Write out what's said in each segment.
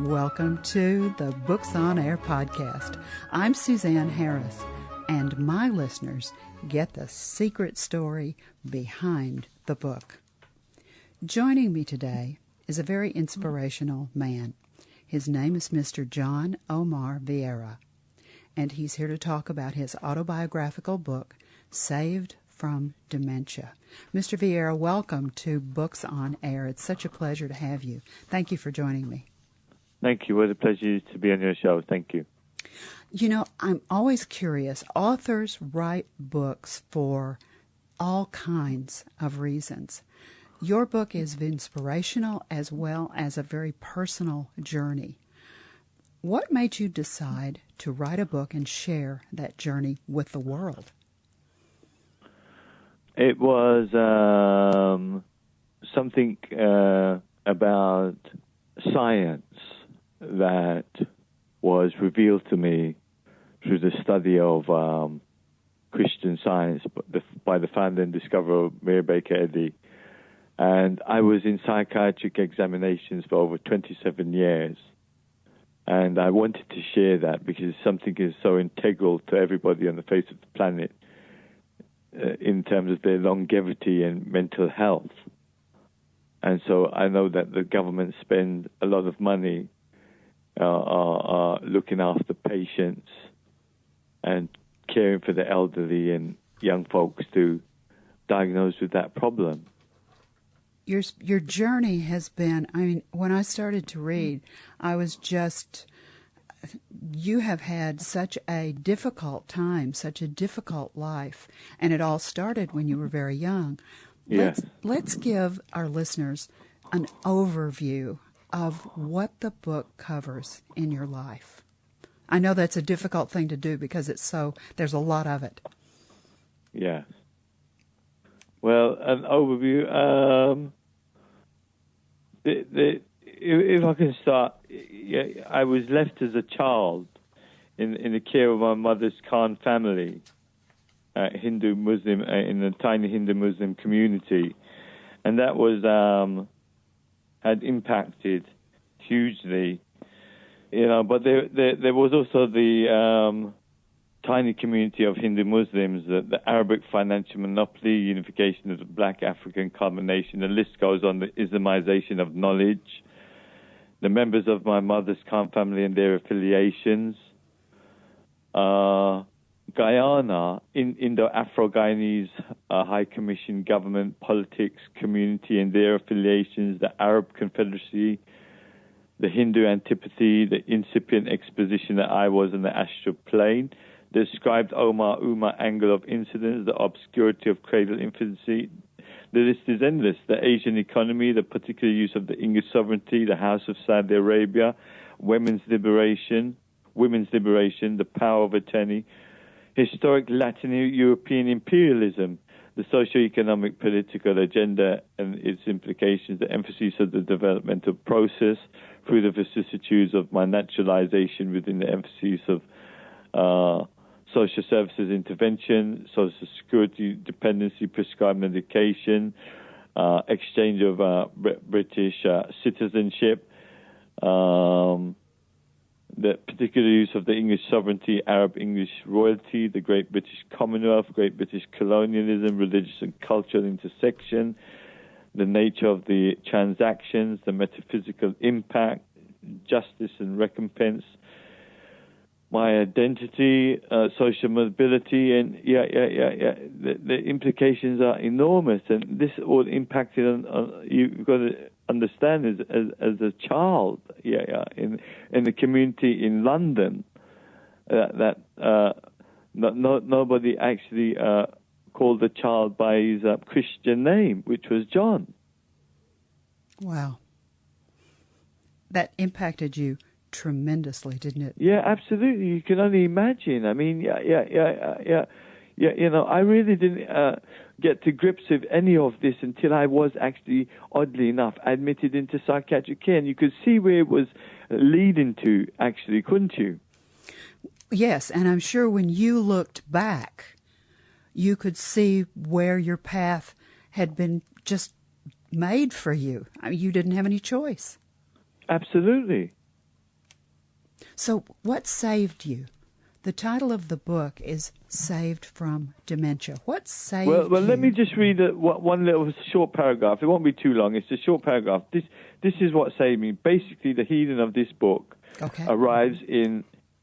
Welcome to the Books on Air podcast. I'm Suzanne Harris, and my listeners get the secret story behind the book. Joining me today is a very inspirational man. His name is Mr. John Omar Vieira, and he's here to talk about his autobiographical book, Saved from Dementia. Mr. Vieira, welcome to Books on Air. It's such a pleasure to have you. Thank you for joining me. Thank you. What a pleasure to be on your show. Thank you. You know, I'm always curious. Authors write books for all kinds of reasons. Your book is inspirational as well as a very personal journey. What made you decide to write a book and share that journey with the world? It was something about science that was revealed to me through the study of Christian Science by the founder and discoverer Mary Baker Eddy. And I was in psychiatric examinations for over 27 years. And I wanted to share that because something is so integral to everybody on the face of the planet in terms of their longevity and mental health. And so I know that the government spend a lot of money looking after patients and caring for the elderly and young folks to diagnose with that problem. Your journey has been, I mean, when I started to read, I was just, you have had such a difficult time, such a difficult life, and it all started when you were very young. Yes. Let's give our listeners an overview of what the book covers in your life. I know that's a difficult thing to do because there's a lot of it. Yes. Well, an overview. If I can start, I was left as a child in the care of my mother's Khan family, Hindu-Muslim, in a tiny Hindu-Muslim community. And that was had impacted hugely, but there was also the tiny community of Hindu Muslims, the Arabic financial monopoly, unification of the black African combination, the list goes on, the Islamization of knowledge, the members of my mother's Khan family and their affiliations, Guyana, Indo-Afro-Guyanese High Commission, government, politics, community and their affiliations, the Arab Confederacy, the Hindu antipathy, the incipient exposition that I was in the astral plane, the described Omar Umar angle of incidents, the obscurity of cradle infancy. The list is endless. The Asian economy, the particular use of the English sovereignty, the House of Saudi Arabia, women's liberation, the power of attorney, historic Latin European imperialism, the socio-economic political agenda and its implications, the emphasis of the developmental process through the vicissitudes of my naturalization within the emphasis of social services intervention, social security dependency, prescribed medication, exchange of British citizenship, the particular use of the English sovereignty, Arab English royalty, the Great British Commonwealth, Great British colonialism, religious and cultural intersection, the nature of the transactions, the metaphysical impact, justice and recompense, my identity, social mobility, and the implications are enormous, and this all impacted on you've got to understand as a child, in the community in London, nobody actually called the child by his Christian name, which was John. Wow, that impacted you tremendously, didn't it? Yeah, absolutely. You can only imagine. I mean, I really didn't get to grips with any of this until I was actually, oddly enough, admitted into psychiatric care. And you could see where it was leading to, actually, couldn't you? Yes, and I'm sure when you looked back, you could see where your path had been just made for you. I mean, you didn't have any choice. Absolutely. So what saved you? The title of the book is Saved from Dementia. What saved you? Well, let me just read one little short paragraph. It won't be too long. It's a short paragraph. This is what saved me. Basically, the healing of this book arrives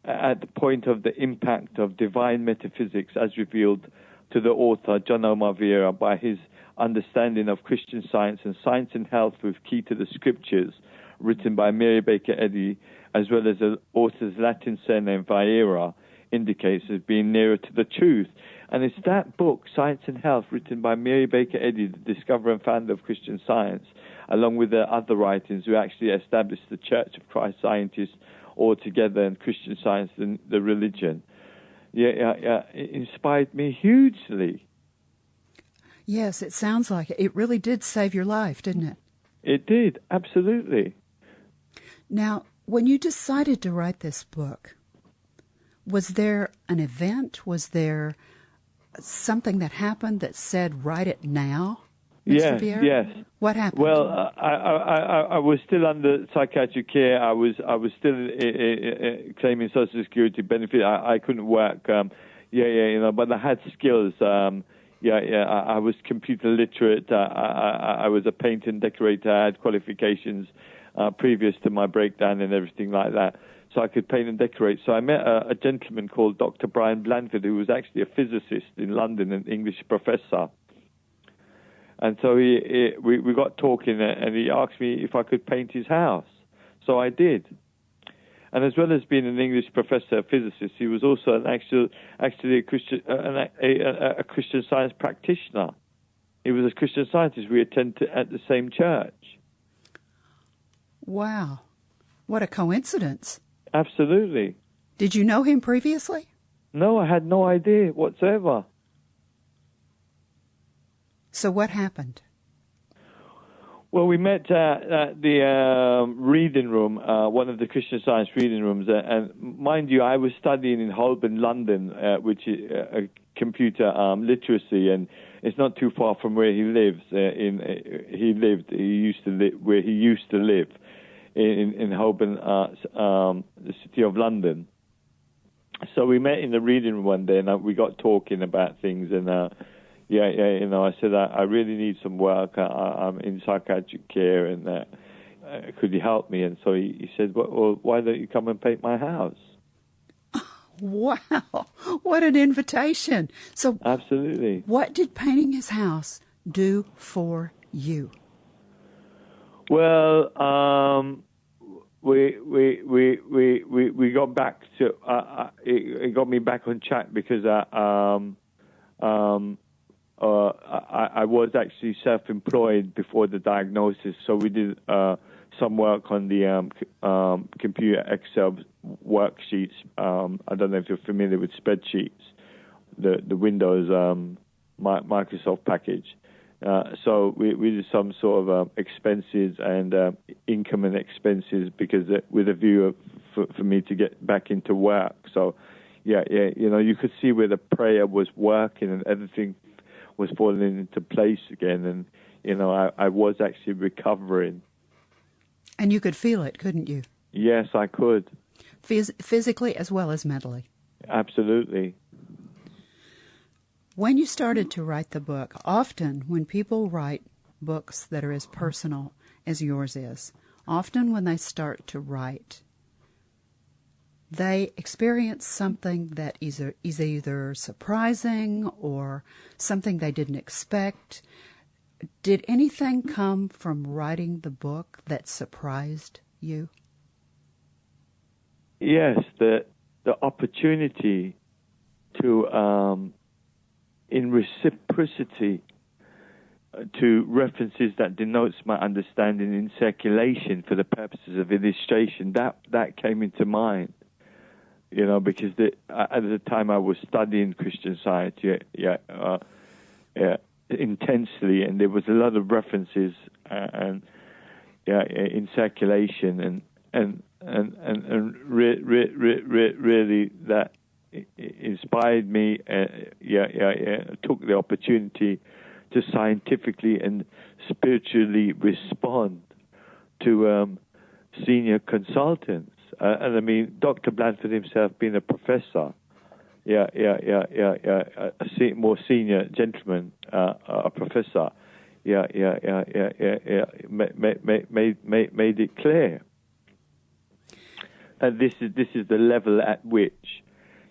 at the point of the impact of divine metaphysics as revealed to the author, John Omar Vieira, by his understanding of Christian science and science and health with Key to the Scriptures, written by Mary Baker Eddy, as well as the author's Latin surname Vieira, indicates as being nearer to the truth. And it's that book, Science and Health, written by Mary Baker Eddy, the discoverer and founder of Christian Science, along with the other writings who actually established the Church of Christ Scientists altogether and Christian Science, the religion. It inspired me hugely. Yes, it sounds like it. It really did save your life, didn't it? It did, absolutely. Now, when you decided to write this book, was there an event? Was there something that happened that said, write it now, Mr. Vieira? Yes. What happened? Well, I was still under psychiatric care. I was still claiming Social Security benefit. I couldn't work. But I had skills. I was computer literate. I was a painter and decorator. I had qualifications previous to my breakdown and everything like that. So I could paint and decorate. So I met a gentleman called Dr. Brian Blanford, who was actually a physicist in London, an English professor. And so we got talking, and he asked me if I could paint his house. So I did. And as well as being an English professor, a physicist, he was also actually a Christian, a Christian Science practitioner. He was a Christian Scientist. We attended at the same church. Wow. What a coincidence. Absolutely. Did you know him previously? No, I had no idea whatsoever. So what happened? Well, we met at the reading room, one of the Christian Science reading rooms. And mind you, I was studying in Holborn, London, which is computer literacy, and it's not too far from where he lives. He used to live in Holborn, the city of London. So we met in the reading room one day, and we got talking about things, and I said, I really need some work. I'm in psychiatric care, and could you help me? And so he said, well, why don't you come and paint my house? Wow, what an invitation. So absolutely. What did painting his house do for you? Well, we got back to it got me back on track because I was actually self-employed before the diagnosis, so we did some work on the computer Excel worksheets. I don't know if you're familiar with spreadsheets, the Windows Microsoft package. So we did some sort of expenses and income and expenses because with a view for me to get back into work. So you could see where the prayer was working and everything was falling into place again, and I was actually recovering. And you could feel it, couldn't you? Yes, I could. Physically as well as mentally. Absolutely. When you started to write the book, often when people write books that are as personal as yours is, often when they start to write, they experience something that is either surprising or something they didn't expect. Did anything come from writing the book that surprised you? Yes, the opportunity to, in reciprocity, to references that denotes my understanding in circulation for the purposes of illustration, that came into mind. Because at the time I was studying Christian Science, intensely, and there was a lot of references in circulation, and really that inspired me. Took the opportunity to scientifically and spiritually respond to senior consultants And I mean, Dr. Blanford himself being a professor, a more senior gentleman, a professor, made it clear. And this is the level at which,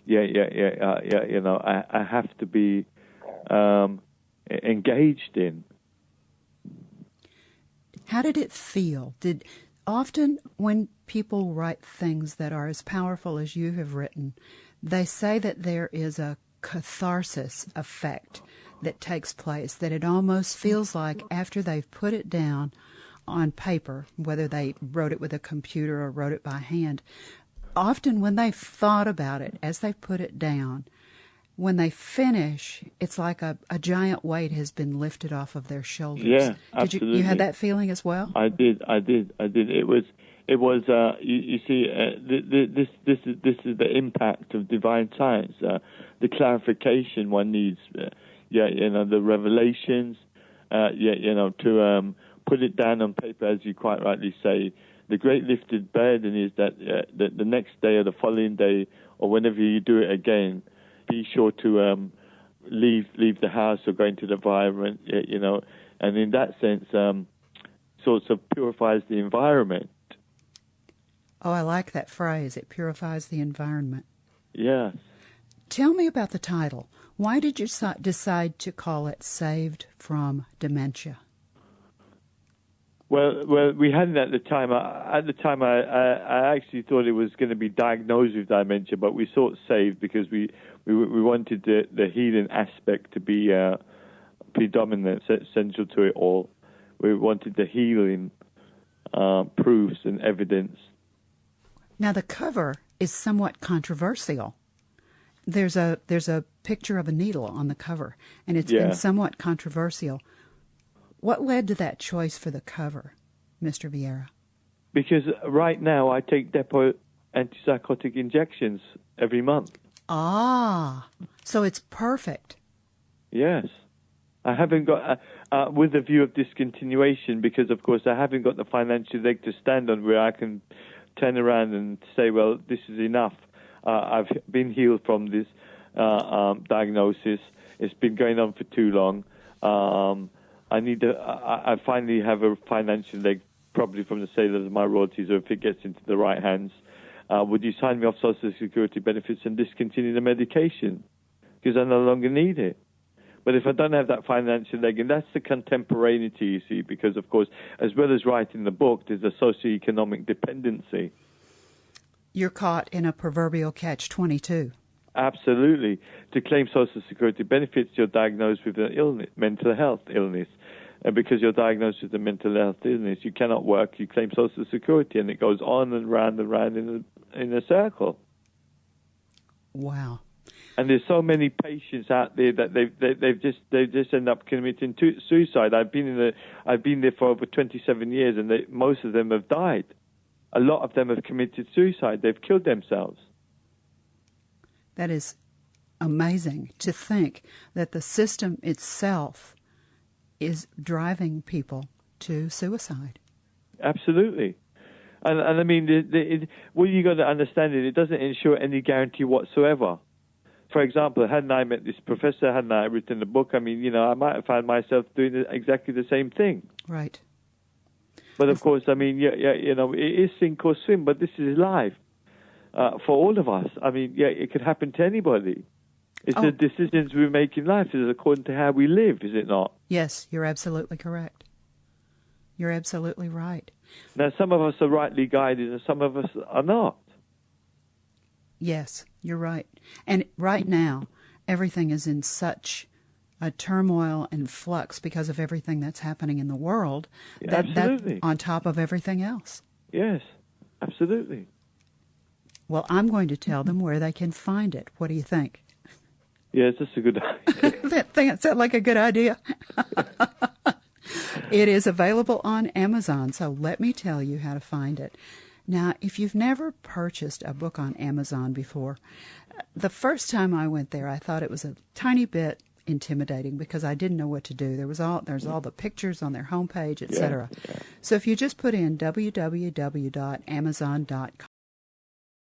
I have to be engaged in. How did it feel? Often when people write things that are as powerful as you have written, they say that there is a catharsis effect that takes place, that it almost feels like after they've put it down on paper, whether they wrote it with a computer or wrote it by hand, often when they've thought about it, as they put it down, when they finish, it's like a giant weight has been lifted off of their shoulders. Yeah, absolutely. Did you had that feeling as well? I did. It was. You see, this is the impact of divine science. The clarification one needs. The revelations. To put it down on paper, as you quite rightly say. The great lifted burden is that the next day or the following day or whenever you do it again, be sure to leave the house or go into the environment, and in that sense, sort of purifies the environment. Oh, I like that phrase. It purifies the environment. Yes. Tell me about the title. Why did you decide to call it Saved from Dementia? Well, we hadn't at the time. At the time, I actually thought it was going to be diagnosed with dementia, but we thought saved because we wanted the healing aspect to be predominant, central to it all. We wanted the healing proofs and evidence. Now, the cover is somewhat controversial. There's a picture of a needle on the cover, and it's been somewhat controversial. What led to that choice for the cover, Mr. Vieira? Because right now I take depot antipsychotic injections every month. Ah, so it's perfect. Yes. I haven't got, with a view of discontinuation, because, of course, I haven't got the financial leg to stand on where I can turn around and say, well, this is enough. I've been healed from this diagnosis. It's been going on for too long. I finally have a financial leg, probably from the sale of my royalties, or if it gets into the right hands. Would you sign me off Social Security benefits and discontinue the medication? Because I no longer need it. But if I don't have that financial leg, and that's the contemporaneity, you see, because, of course, as well as writing the book, there's a socioeconomic dependency. You're caught in a proverbial catch-22. Absolutely. To claim Social Security benefits, you're diagnosed with an illness, mental health illness. And because you're diagnosed with a mental health illness, you cannot work, you claim Social Security, and it goes on and round in a circle. Wow. And there's so many patients out there that they just end up committing suicide. I've been there for over 27 years, and most of them have died. A lot of them have committed suicide. They've killed themselves. That is amazing to think that the system itself is driving people to suicide. Absolutely. And I mean, what you got to understand is it doesn't ensure any guarantee whatsoever. For example, hadn't I met this professor, hadn't I written the book, I mean, I might have found myself doing exactly the same thing. Right. But of course, I mean, it is sink or swim, but this is life for all of us. I mean, it could happen to anybody. It's the decisions we make in life is according to how we live, is it not? Yes, you're absolutely correct. You're absolutely right. Now, some of us are rightly guided and some of us are not. Yes, you're right. And right now, everything is in such a turmoil and flux because of everything that's happening in the world. Absolutely. That on top of everything else. Yes, absolutely. Well, I'm going to tell them where they can find it. What do you think? Yes, that's a good idea. That sounds like a good idea. It is available on Amazon, so let me tell you how to find it. Now, if you've never purchased a book on Amazon before, the first time I went there, I thought it was a tiny bit intimidating because I didn't know what to do. There's all the pictures on their homepage, etc. Yeah. So if you just put in www.amazon.com,